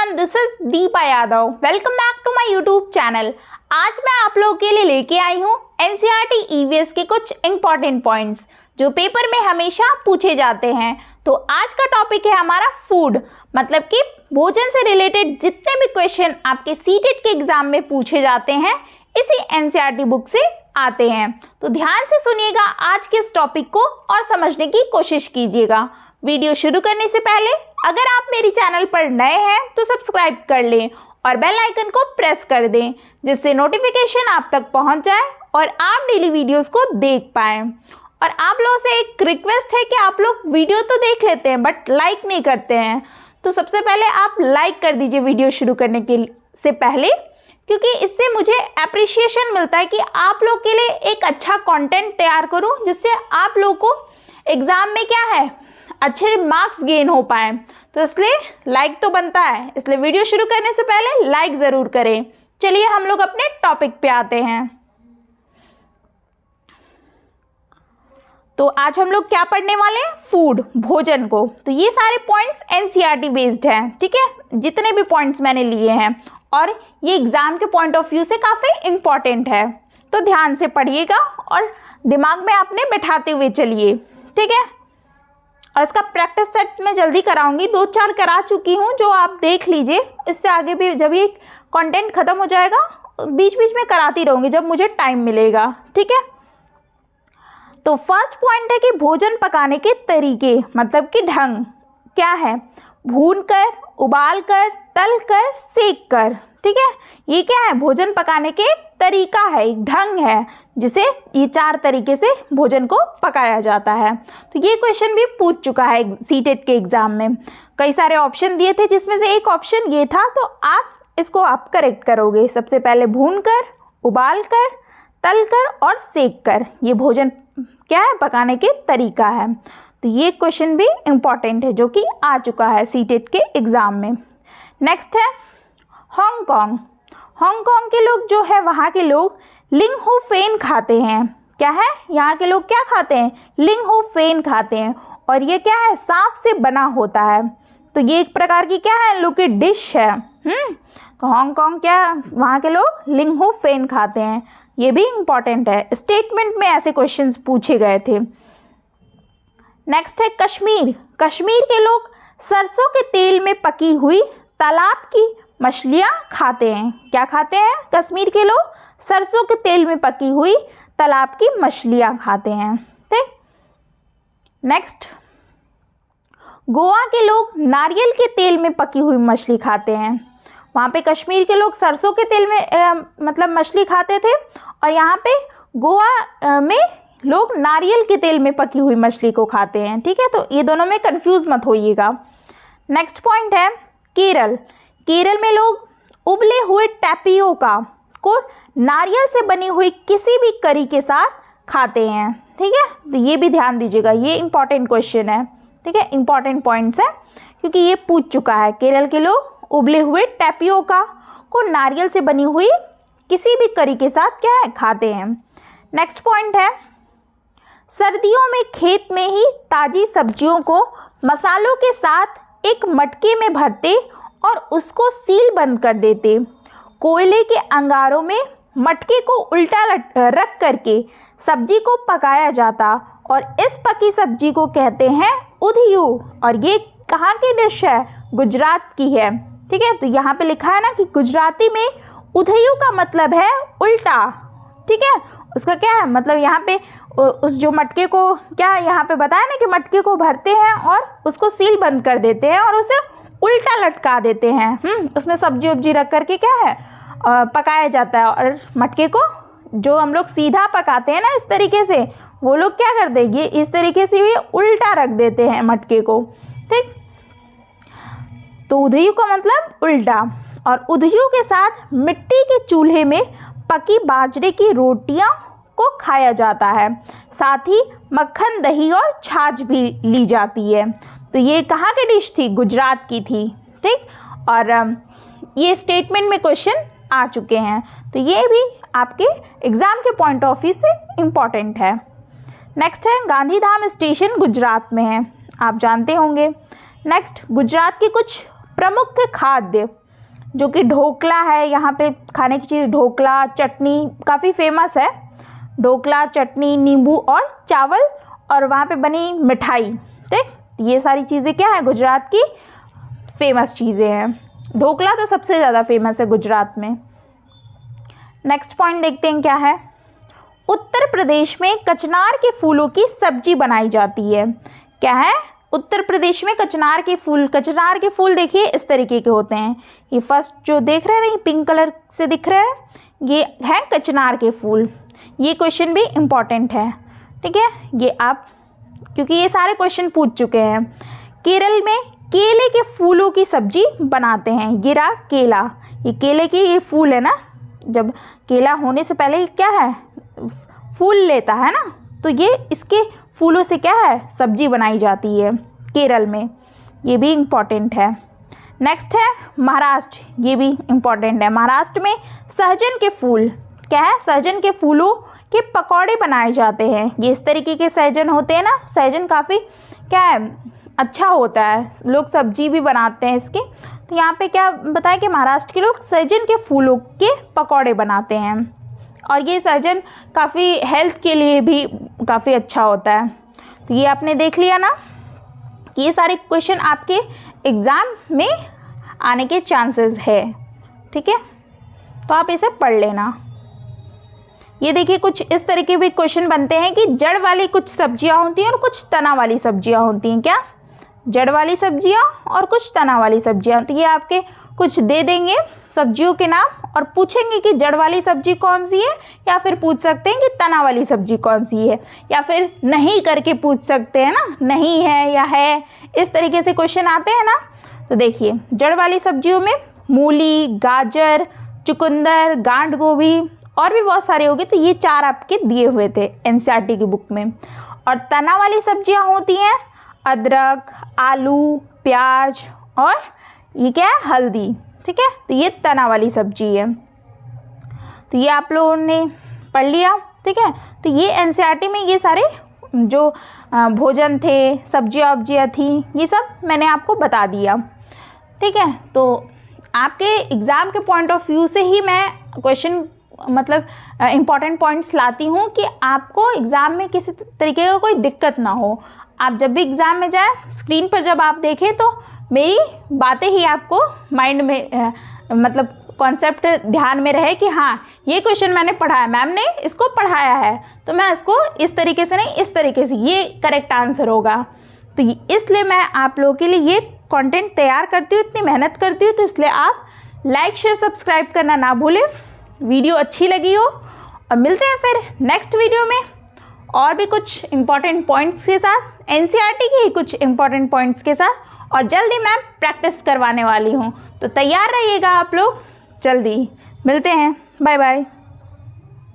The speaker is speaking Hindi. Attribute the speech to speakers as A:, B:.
A: Everyone, this is Deepa Yadav. Welcome back to my YouTube channel. आज मैं आप लोगों के लिए लेके आई हूँ एनसीईआरटी ईवीएस के कुछ इंपॉर्टेंट पॉइंट्स जो पेपर में हमेशा पूछे जाते हैं। तो आज का टॉपिक है हमारा फूड, मतलब कि भोजन से रिलेटेड जितने भी क्वेश्चन आपके सीटेट के एग्जाम में पूछे जाते हैं इसी एनसीईआरटी बुक से आते हैं। तो ध्यान से सुनिएगा आज के इस टॉपिक को और समझने की कोशिश कीजिएगा। वीडियो शुरू करने से पहले अगर आप मेरी चैनल पर नए हैं तो सब्सक्राइब कर लें और बेल आइकन को प्रेस कर दें जिससे नोटिफिकेशन आप तक पहुंच जाए और आप डेली वीडियोस को देख पाएं। और आप लोगों से एक रिक्वेस्ट है कि आप लोग वीडियो तो देख लेते हैं बट लाइक नहीं करते हैं, तो सबसे पहले आप लाइक कर दीजिए वीडियो शुरू करने के से पहले, क्योंकि इससे मुझे अप्रिशिएशन मिलता है कि आप लोग के लिए एक अच्छा कंटेंट तैयार करूं जिससे आप लोग को एग्जाम में क्या है अच्छे मार्क्स गेन हो पाए। तो इसलिए लाइक तो बनता है, इसलिए वीडियो शुरू करने से पहले लाइक ज़रूर करें। चलिए हम लोग अपने टॉपिक पे आते हैं। तो आज हम लोग क्या पढ़ने वाले हैं? फूड, भोजन को। तो ये सारे पॉइंट्स एनसीईआरटी बेस्ड हैं, ठीक है, जितने भी पॉइंट्स मैंने लिए हैं, और ये एग्जाम के पॉइंट ऑफ व्यू से काफ़ी इंपॉर्टेंट है। तो ध्यान से पढ़िएगा और दिमाग में अपने बैठाते हुए चलिए, ठीक है। और इसका प्रैक्टिस सेट मैं जल्दी कराऊंगी, 2-4 करा चुकी हूँ, जो आप देख लीजिए। इससे आगे भी जब ये कंटेंट ख़त्म हो जाएगा बीच बीच में कराती रहूँगी जब मुझे टाइम मिलेगा, ठीक है। तो फर्स्ट पॉइंट है कि भोजन पकाने के तरीके, मतलब कि ढंग क्या है? भून कर, उबाल कर, तल कर, सेक कर, ठीक है। ये क्या है? भोजन पकाने के तरीका है, एक ढंग है जिसे ये 4 तरीके से भोजन को पकाया जाता है। तो ये क्वेश्चन भी पूछ चुका है सीटेट के एग्जाम में। कई सारे ऑप्शन दिए थे जिसमें से एक ऑप्शन ये था, तो आप करेक्ट करोगे। सबसे पहले भून कर, उबाल कर, तल कर और सेक कर, ये भोजन क्या है? पकाने के तरीका है। तो ये क्वेश्चन भी इम्पॉर्टेंट है जो कि आ चुका है सीटेट के एग्जाम में। नेक्स्ट है हांगकांग। हांगकांग के लोग जो है, वहाँ के लोग लिंग हो फेन खाते हैं। क्या है? यहाँ के लोग क्या खाते हैं? लिंग हो फेन खाते हैं, और ये क्या है? सांप से बना होता है। तो ये एक प्रकार की क्या है? लोग की डिश है। तो हांगकांग क्या, वहाँ के लोग लिंग हो फेन खाते हैं, ये भी इम्पॉर्टेंट है। स्टेटमेंट में ऐसे क्वेश्चंस पूछे गए थे। नेक्स्ट है कश्मीर। कश्मीर के लोग सरसों के तेल में पकी हुई तालाब की मछलियाँ खाते हैं। क्या खाते हैं कश्मीर के लोग? सरसों के तेल में पकी हुई तालाब की मछलियाँ खाते हैं, ठीक। नेक्स्ट, गोवा के लोग नारियल के तेल में पकी हुई मछली खाते हैं। वहाँ पे कश्मीर के लोग सरसों के तेल में मतलब मछली खाते थे, और यहाँ पे गोवा में लोग नारियल के तेल में पकी हुई मछली को खाते हैं, ठीक है। तो ये दोनों में कंफ्यूज मत होइएगा। नेक्स्ट पॉइंट है केरल। केरल में लोग उबले हुए टैपियोका को नारियल से बनी हुई किसी भी करी के साथ खाते हैं, ठीक है। तो ये भी ध्यान दीजिएगा, ये इंपॉर्टेंट क्वेश्चन है, ठीक है, इंपॉर्टेंट पॉइंट्स है क्योंकि ये पूछ चुका है। केरल के लोग उबले हुए टैपियोका को नारियल से बनी हुई किसी भी करी के साथ क्या है? खाते हैं। नेक्स्ट पॉइंट है सर्दियों में खेत में ही ताज़ी सब्जियों को मसालों के साथ एक मटके में भरते और उसको सील बंद कर देते। कोयले के अंगारों में मटके को उल्टा रख करके सब्जी को पकाया जाता, और इस पकी सब्जी को कहते हैं उधियू। और ये कहाँ की डिश है? गुजरात की है, ठीक है। तो यहाँ पे लिखा है ना कि गुजराती में उधियू का मतलब है उल्टा, ठीक है। उसका क्या है मतलब? यहाँ पे उस जो मटके को क्या यहाँ पे बताया ना कि मटके को भरते हैं और उसको सील बंद कर देते हैं और उसे उल्टा लटका देते हैं। उसमें सब्जी उब्जी रख करके क्या है पकाया जाता है, और मटके को जो हम लोग सीधा पकाते हैं ना इस तरीके से, वो लोग क्या कर देंगे? इस तरीके से ये उल्टा रख देते हैं मटके को, ठीक। तो उधियू का मतलब उल्टा। और उधियू के साथ मिट्टी के चूल्हे में पकी बाजरे की रोटियां को खाया जाता है। साथ ही मक्खन, दही और छाछ भी ली जाती है। तो ये कहाँ की डिश थी? गुजरात की थी, ठीक। और ये स्टेटमेंट में क्वेश्चन आ चुके हैं, तो ये भी आपके एग्जाम के पॉइंट ऑफ व्यू से इम्पॉर्टेंट है। नेक्स्ट है गांधीधाम स्टेशन गुजरात में है, आप जानते होंगे। नेक्स्ट, गुजरात की कुछ प्रमुख खाद्य, जो कि ढोकला है, यहाँ पे खाने की चीज़ ढोकला, चटनी काफ़ी फेमस है, ढोकला, चटनी, नींबू और चावल, और वहाँ पे बनी मिठाई। ठीक, ये सारी चीज़ें क्या है, गुजरात की फेमस चीज़ें हैं। ढोकला तो सबसे ज़्यादा फेमस है गुजरात में। नेक्स्ट पॉइंट देखते हैं क्या है। उत्तर प्रदेश में कचनार के फूलों की सब्जी बनाई जाती है। क्या है, उत्तर प्रदेश में कचनार के फूल देखिए इस तरीके के होते हैं। ये फर्स्ट जो देख रहे हैं, पिंक कलर से दिख रहे हैं, ये है कचनार के फूल। ये क्वेश्चन भी इम्पॉर्टेंट है। ठीक है, ये आप, क्योंकि ये सारे क्वेश्चन पूछ चुके हैं। केरल में केले के फूलों की सब्जी बनाते हैं। ये रहा केला, ये केले के ये फूल है ना, जब केला होने से पहले क्या है, फूल लेता है ना, तो ये इसके फूलों से क्या है, सब्जी बनाई जाती है केरल में। ये भी इम्पॉर्टेंट है। नेक्स्ट है महाराष्ट्र, ये भी इम्पॉर्टेंट है। महाराष्ट्र में सहजन के फूल, क्या है, सहजन के फूलों के पकौड़े बनाए जाते हैं। ये इस तरीके के सहजन होते हैं ना, सहजन काफ़ी क्या है, अच्छा होता है, लोग सब्जी भी बनाते हैं इसके। तो यहाँ पे क्या बताया कि महाराष्ट्र के लोग सहजन के फूलों के पकौड़े बनाते हैं, और ये सहजन काफ़ी हेल्थ के लिए भी काफ़ी अच्छा होता है। तो ये आपने देख लिया ना, ये सारे क्वेश्चन आपके एग्ज़ाम में आने के चांसेस है। ठीक है, तो आप इसे पढ़ लेना। ये देखिए कुछ इस तरीके भी क्वेश्चन बनते हैं कि जड़ वाली कुछ सब्जियां होती हैं और कुछ तना वाली सब्जियां होती हैं। क्या, जड़ वाली सब्जियां और कुछ तना वाली सब्जियां। तो ये आपके कुछ दे देंगे सब्जियों के नाम, और पूछेंगे कि जड़ वाली सब्जी कौन सी है, या फिर पूछ सकते हैं कि तना वाली सब्जी कौन सी है, या फिर नहीं करके पूछ सकते हैं ना, नहीं है या है, इस तरीके से क्वेश्चन आते हैं ना। तो देखिए जड़ वाली सब्जियों में मूली, गाजर, चुकंदर, गांठ गोभी और भी बहुत सारे हो गए। तो ये 4 आपके दिए हुए थे एनसीईआरटी की बुक में। और तना वाली सब्जियां होती हैं अदरक, आलू, प्याज और ये क्या है, हल्दी। ठीक है, तो ये तना वाली सब्जी है। तो ये आप लोगों ने पढ़ लिया। ठीक है, तो ये एनसीईआरटी में ये सारे जो भोजन थे, सब्जियां वब्जियाँ थी, ये सब मैंने आपको बता दिया। ठीक है, तो आपके एग्ज़ाम के पॉइंट ऑफ व्यू से ही मैं क्वेश्चन मतलब इम्पॉर्टेंट पॉइंट्स लाती हूँ कि आपको एग्ज़ाम में किसी तरीके का कोई दिक्कत ना हो। आप जब भी एग्ज़ाम में जाएं, स्क्रीन पर जब आप देखें तो मेरी बातें ही आपको माइंड में मतलब कॉन्सेप्ट ध्यान में रहे कि हाँ ये क्वेश्चन मैंने पढ़ा है, मैम ने इसको पढ़ाया है, तो मैं इसको इस तरीके से नहीं, इस तरीके से, ये करेक्ट आंसर होगा। तो इसलिए मैं आप लोगों के लिए ये कंटेंट तैयार करती हूँ, इतनी मेहनत करती हूँ। तो इसलिए आप लाइक, शेयर, सब्सक्राइब करना ना भूलें। वीडियो अच्छी लगी हो, और मिलते हैं फिर नेक्स्ट वीडियो में और भी कुछ इम्पॉर्टेंट पॉइंट्स के साथ, एनसीईआरटी के ही कुछ इम्पॉर्टेंट पॉइंट्स के साथ, और जल्दी मैं प्रैक्टिस करवाने वाली हूँ। तो तैयार रहिएगा आप लोग, जल्दी मिलते हैं, बाय बाय।